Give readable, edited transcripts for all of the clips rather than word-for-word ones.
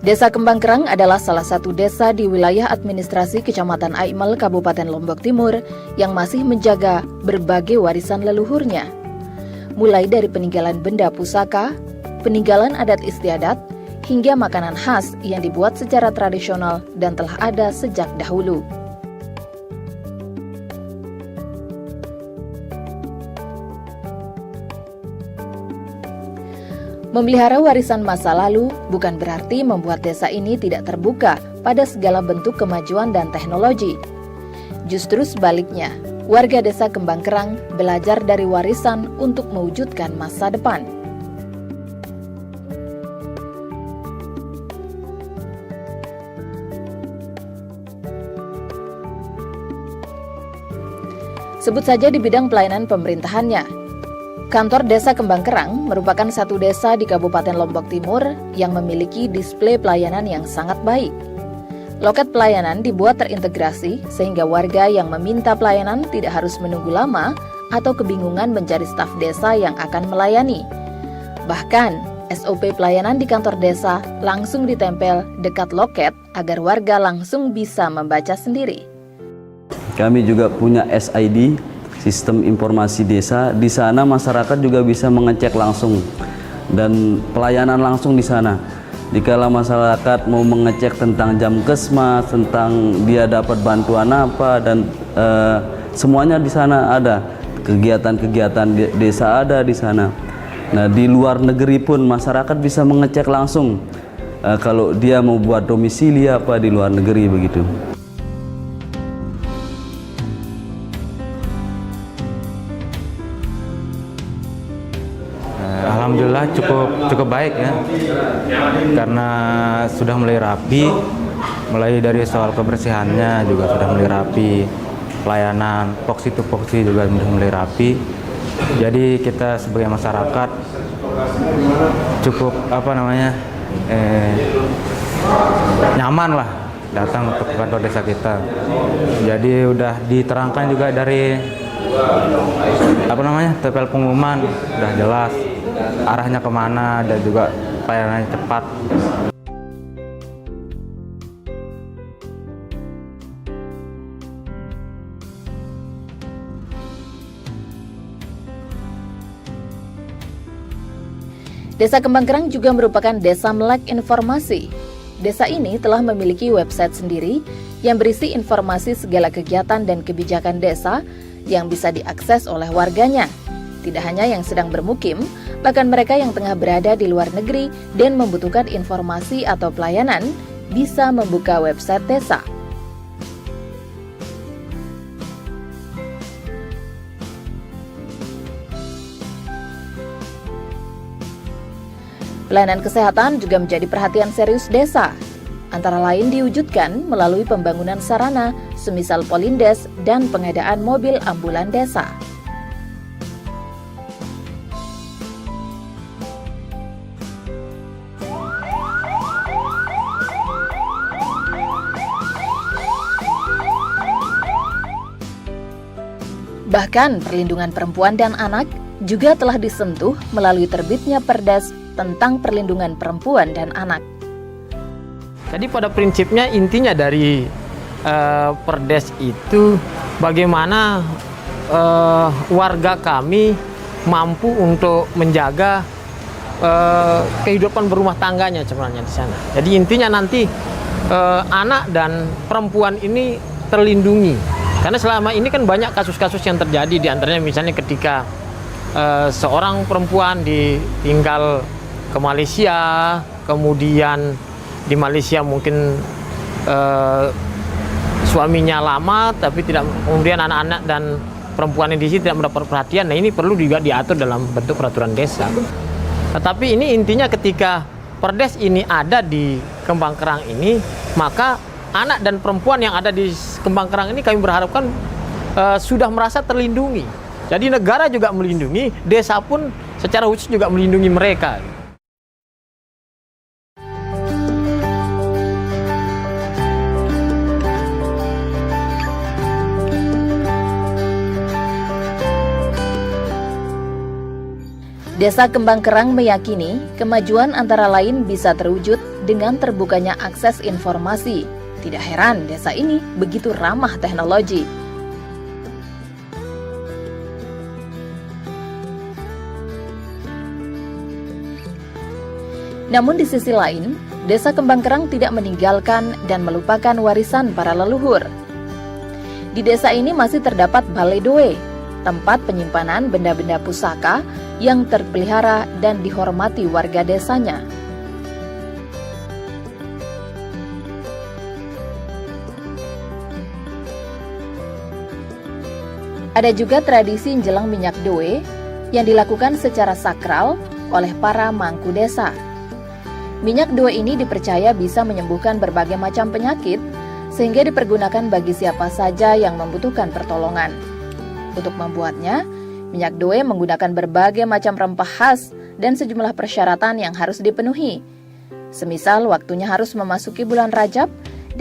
Desa Kembang Kerang adalah salah satu desa di wilayah administrasi Kecamatan Aimel, Kabupaten Lombok Timur yang masih menjaga berbagai warisan leluhurnya. Mulai dari peninggalan benda pusaka, peninggalan adat istiadat, hingga makanan khas yang dibuat secara tradisional dan telah ada sejak dahulu. Memelihara warisan masa lalu bukan berarti membuat desa ini tidak terbuka pada segala bentuk kemajuan dan teknologi. Justru sebaliknya, warga desa Kembang Kerang belajar dari warisan untuk mewujudkan masa depan. Sebut saja di bidang pelayanan pemerintahannya. Kantor Desa Kembang Kerang merupakan satu desa di Kabupaten Lombok Timur yang memiliki display pelayanan yang sangat baik. Loket pelayanan dibuat terintegrasi sehingga warga yang meminta pelayanan tidak harus menunggu lama atau kebingungan mencari staf desa yang akan melayani. Bahkan, SOP pelayanan di kantor desa langsung ditempel dekat loket agar warga langsung bisa membaca sendiri. Kami juga punya SID, Sistem Informasi Desa. Di sana masyarakat juga bisa mengecek langsung dan pelayanan langsung di sana. Dikala masyarakat mau mengecek tentang jam kesmas, tentang dia dapat bantuan apa, dan semuanya di sana ada. Kegiatan-kegiatan desa ada di sana. Nah, di luar negeri pun masyarakat bisa mengecek langsung kalau dia mau buat domisili apa di luar negeri begitu. Alhamdulillah cukup baik ya, karena sudah mulai rapi, mulai dari soal kebersihannya juga sudah mulai rapi, pelayanan poksi to poksi juga sudah mulai rapi. Jadi kita sebagai masyarakat cukup nyaman lah datang ke kantor desa kita. Jadi udah diterangkan juga dari tempel pengumuman, udah jelas arahnya kemana dan juga pelayanannya cepat. Desa Kembang Kerang juga merupakan desa melek informasi. Desa ini telah memiliki website sendiri yang berisi informasi segala kegiatan dan kebijakan desa yang bisa diakses oleh warganya. Tidak hanya yang sedang bermukim, bahkan mereka yang tengah berada di luar negeri dan membutuhkan informasi atau pelayanan bisa membuka website desa. Pelayanan kesehatan juga menjadi perhatian serius desa. Antara lain diwujudkan melalui pembangunan sarana, semisal Polindes dan pengadaan mobil ambulan desa. Bahkan perlindungan perempuan dan anak juga telah disentuh melalui terbitnya Perdes tentang perlindungan perempuan dan anak. Jadi pada prinsipnya intinya dari Perdes itu bagaimana warga kami mampu untuk menjaga kehidupan berumah tangganya sebenarnya di sana. Jadi intinya nanti anak dan perempuan ini terlindungi. Karena selama ini kan banyak kasus-kasus yang terjadi, di antaranya misalnya ketika seorang perempuan ditinggal ke Malaysia, kemudian di Malaysia mungkin suaminya lama, tapi kemudian anak-anak dan perempuan di sini tidak mendapat perhatian. Nah, ini perlu juga diatur dalam bentuk peraturan desa. Tetapi ini intinya ketika perdes ini ada di Kembang Kerang ini, maka anak dan perempuan yang ada di Kembang Kerang ini kami berharapkan sudah merasa terlindungi. Jadi negara juga melindungi, desa pun secara khusus juga melindungi mereka. Desa Kembang Kerang meyakini kemajuan antara lain bisa terwujud dengan terbukanya akses informasi. Tidak heran desa ini begitu ramah teknologi. Namun di sisi lain, Desa Kembang Kerang tidak meninggalkan dan melupakan warisan para leluhur. Di desa ini masih terdapat Balai Doe, tempat penyimpanan benda-benda pusaka yang terpelihara dan dihormati warga desanya. Ada juga tradisi menjelang minyak doe yang dilakukan secara sakral oleh para mangku desa. Minyak doe ini dipercaya bisa menyembuhkan berbagai macam penyakit, sehingga dipergunakan bagi siapa saja yang membutuhkan pertolongan. Untuk membuatnya, minyak doe menggunakan berbagai macam rempah khas dan sejumlah persyaratan yang harus dipenuhi. Semisal waktunya harus memasuki bulan Rajab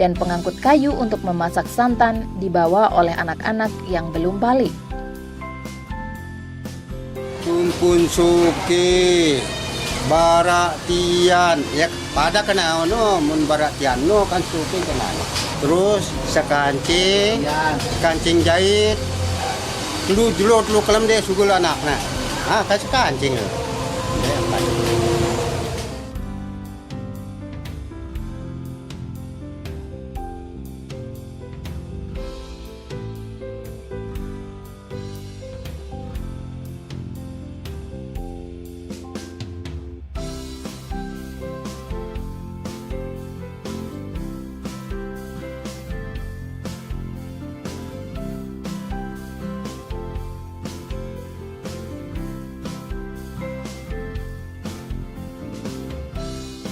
dan pengangkut kayu untuk memasak santan dibawa oleh anak-anak yang belum balik. Tumpun suki barak tian ya pada kena mun barak tian kan suki kena. Terus kancing jahit dulu kelam deh sugul anaknya. Kasih kancing.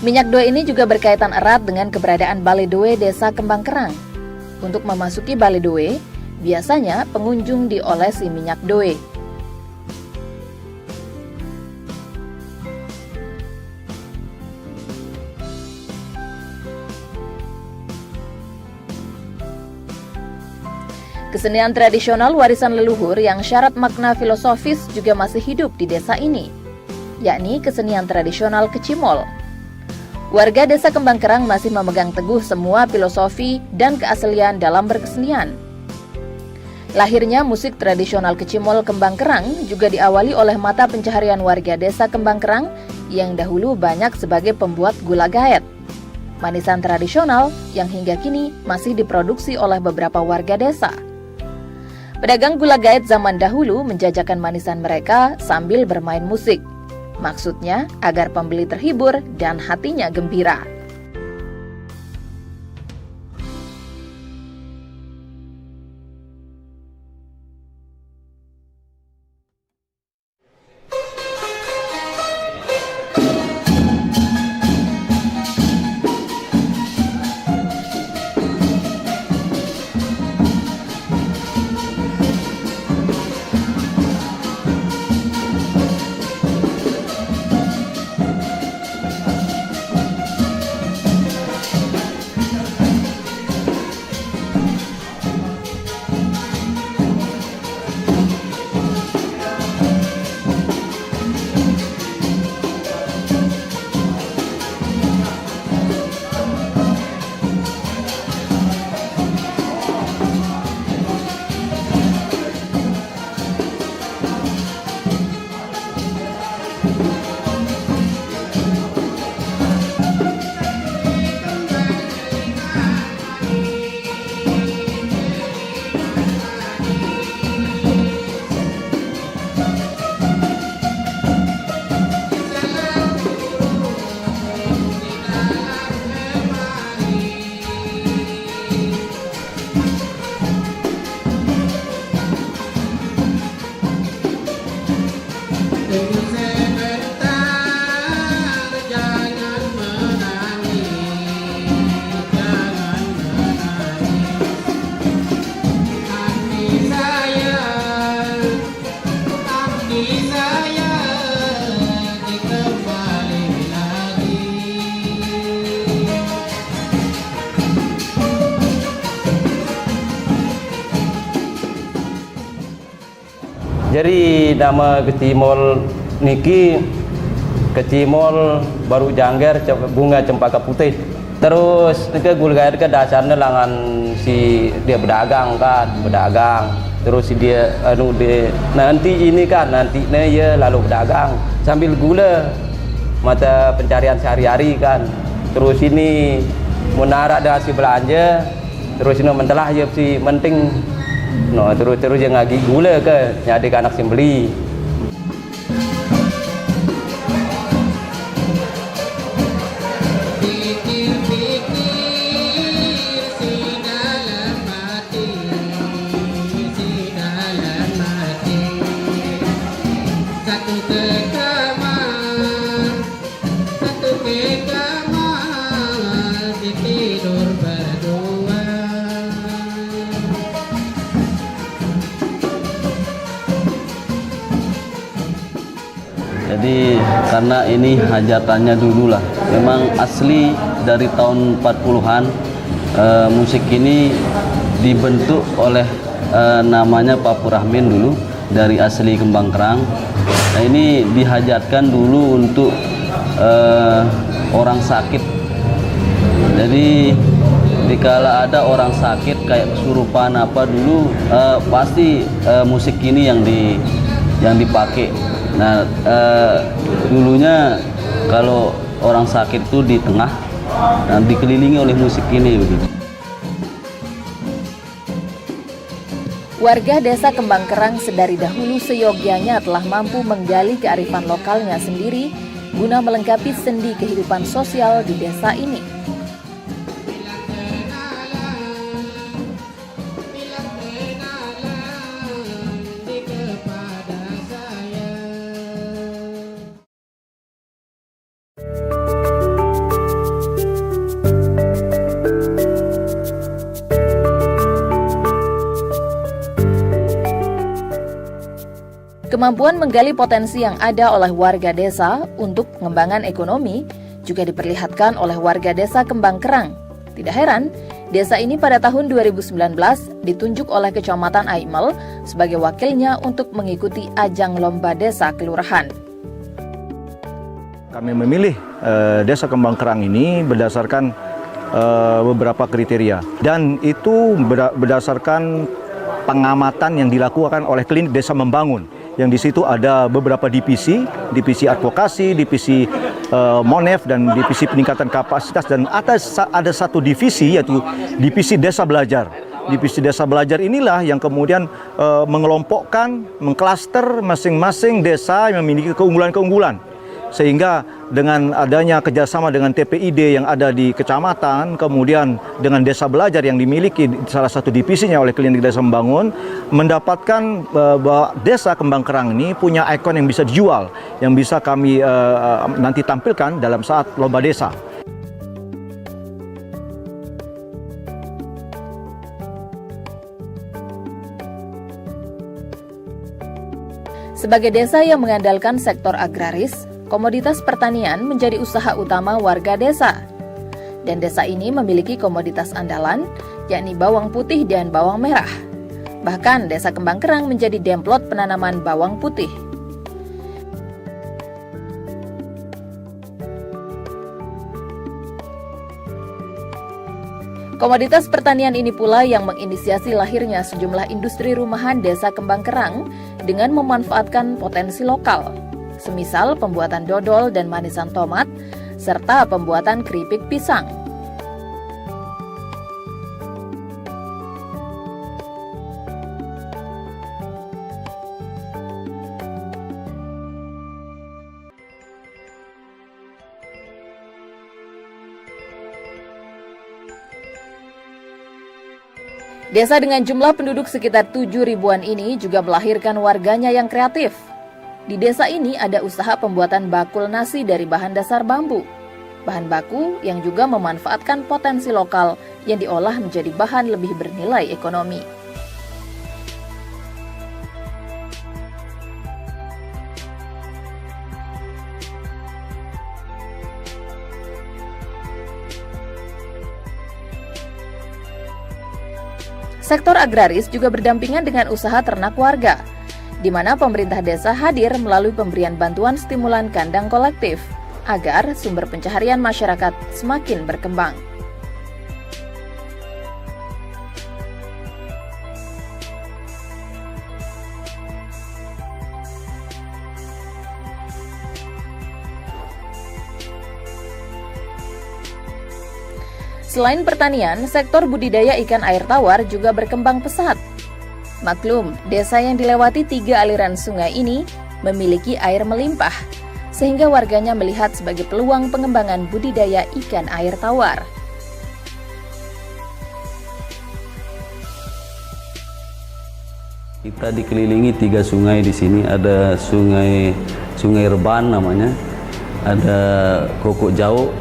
Minyak doe ini juga berkaitan erat dengan keberadaan Balai Doe Desa Kembang Kerang. Untuk memasuki Balai Doe, biasanya pengunjung diolesi minyak doe. Kesenian tradisional warisan leluhur yang syarat makna filosofis juga masih hidup di desa ini, yakni kesenian tradisional Kecimol. Warga Desa Kembang Kerang masih memegang teguh semua filosofi dan keaslian dalam berkesenian. Lahirnya musik tradisional Kecimol Kembang Kerang juga diawali oleh mata pencaharian warga Desa Kembang Kerang yang dahulu banyak sebagai pembuat gula gaet, manisan tradisional yang hingga kini masih diproduksi oleh beberapa warga desa. Pedagang gula gaet zaman dahulu menjajakan manisan mereka sambil bermain musik. Maksudnya agar pembeli terhibur dan hatinya gembira. Jadi nama Kecimol niki Kecimol baru jangger bunga cempaka putih. Terus ke gulgair ke dasarnya langan si dia berdagang kan, berdagang. Terus dia nanti ini kan nantinya ya lalu berdagang sambil gula mata pencarian sehari-hari kan. Terus ini menara dengan si belanja, terus ini mentelah ya si menting. No terus dia ngagi gula ke nyadi anak si beli. Jadi karena ini hajatannya dulu lah, memang asli dari tahun 40-an musik ini dibentuk oleh namanya Pak Purahmin dulu dari asli Kembang Kerang. Nah ini dihajatkan dulu untuk orang sakit. Jadi dikala ada orang sakit kayak kesurupan apa dulu pasti musik ini yang dipakai. Nah dulunya kalau orang sakit itu di tengah, nah, dikelilingi oleh musik ini begitu. Warga desa Kembang Kerang sedari dahulu seyogyanya telah mampu menggali kearifan lokalnya sendiri guna melengkapi sendi kehidupan sosial di desa ini. Kemampuan menggali potensi yang ada oleh warga desa untuk pengembangan ekonomi juga diperlihatkan oleh warga desa Kembang Kerang. Tidak heran, desa ini pada tahun 2019 ditunjuk oleh Kecamatan Aimel sebagai wakilnya untuk mengikuti ajang lomba desa kelurahan. Kami memilih desa Kembang Kerang ini berdasarkan beberapa kriteria, dan itu berdasarkan pengamatan yang dilakukan oleh Klinik Desa Membangun, yang di situ ada beberapa divisi advokasi, divisi Monef, dan divisi peningkatan kapasitas, dan ada satu divisi yaitu divisi desa belajar. Divisi desa belajar inilah yang kemudian mengelompokkan, mengklaster masing-masing desa yang memiliki keunggulan-keunggulan. Sehingga dengan adanya kerjasama dengan TPID yang ada di kecamatan, kemudian dengan desa belajar yang dimiliki salah satu divisinya oleh Klinik Desa Membangun, mendapatkan bahwa desa Kembang Kerang ini punya ikon yang bisa dijual, yang bisa kami nanti tampilkan dalam saat lomba desa. Sebagai desa yang mengandalkan sektor agraris, komoditas pertanian menjadi usaha utama warga desa. Dan desa ini memiliki komoditas andalan, yakni bawang putih dan bawang merah. Bahkan desa Kembang Kerang menjadi demplot penanaman bawang putih. Komoditas pertanian ini pula yang menginisiasi lahirnya sejumlah industri rumahan desa Kembang Kerang dengan memanfaatkan potensi lokal, semisal pembuatan dodol dan manisan tomat, serta pembuatan keripik pisang. Desa dengan jumlah penduduk sekitar 7 ribuan ini juga melahirkan warganya yang kreatif. Di desa ini ada usaha pembuatan bakul nasi dari bahan dasar bambu. Bahan baku yang juga memanfaatkan potensi lokal yang diolah menjadi bahan lebih bernilai ekonomi. Sektor agraris juga berdampingan dengan usaha ternak warga. di mana pemerintah desa hadir melalui pemberian bantuan stimulan kandang kolektif agar sumber pencaharian masyarakat semakin berkembang. Selain pertanian, sektor budidaya ikan air tawar juga berkembang pesat. Maklum, desa yang dilewati 3 aliran sungai ini memiliki air melimpah, sehingga warganya melihat sebagai peluang pengembangan budidaya ikan air tawar. Kita dikelilingi 3 sungai di sini. Ada sungai Reban namanya, ada Kokok Jauh,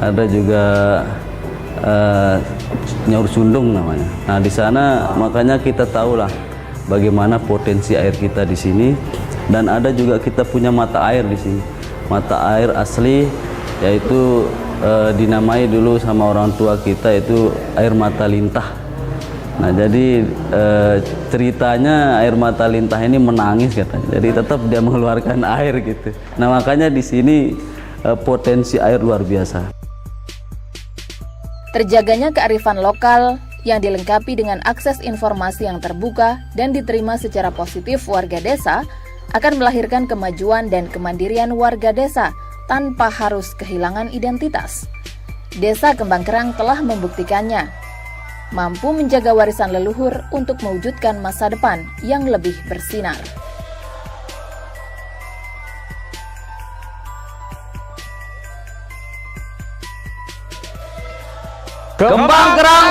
ada juga Nyaur Sundung namanya. Nah, di sana makanya kita tahulah bagaimana potensi air kita di sini, dan ada juga kita punya mata air di sini. Mata air asli, yaitu dinamai dulu sama orang tua kita itu air mata lintah. Nah, jadi ceritanya air mata lintah ini menangis katanya. Jadi tetap dia mengeluarkan air gitu. Nah, makanya di sini potensi air luar biasa. Terjaganya kearifan lokal yang dilengkapi dengan akses informasi yang terbuka dan diterima secara positif warga desa akan melahirkan kemajuan dan kemandirian warga desa tanpa harus kehilangan identitas. Desa Kembang Kerang telah membuktikannya, mampu menjaga warisan leluhur untuk mewujudkan masa depan yang lebih bersinar. Kembang Kerang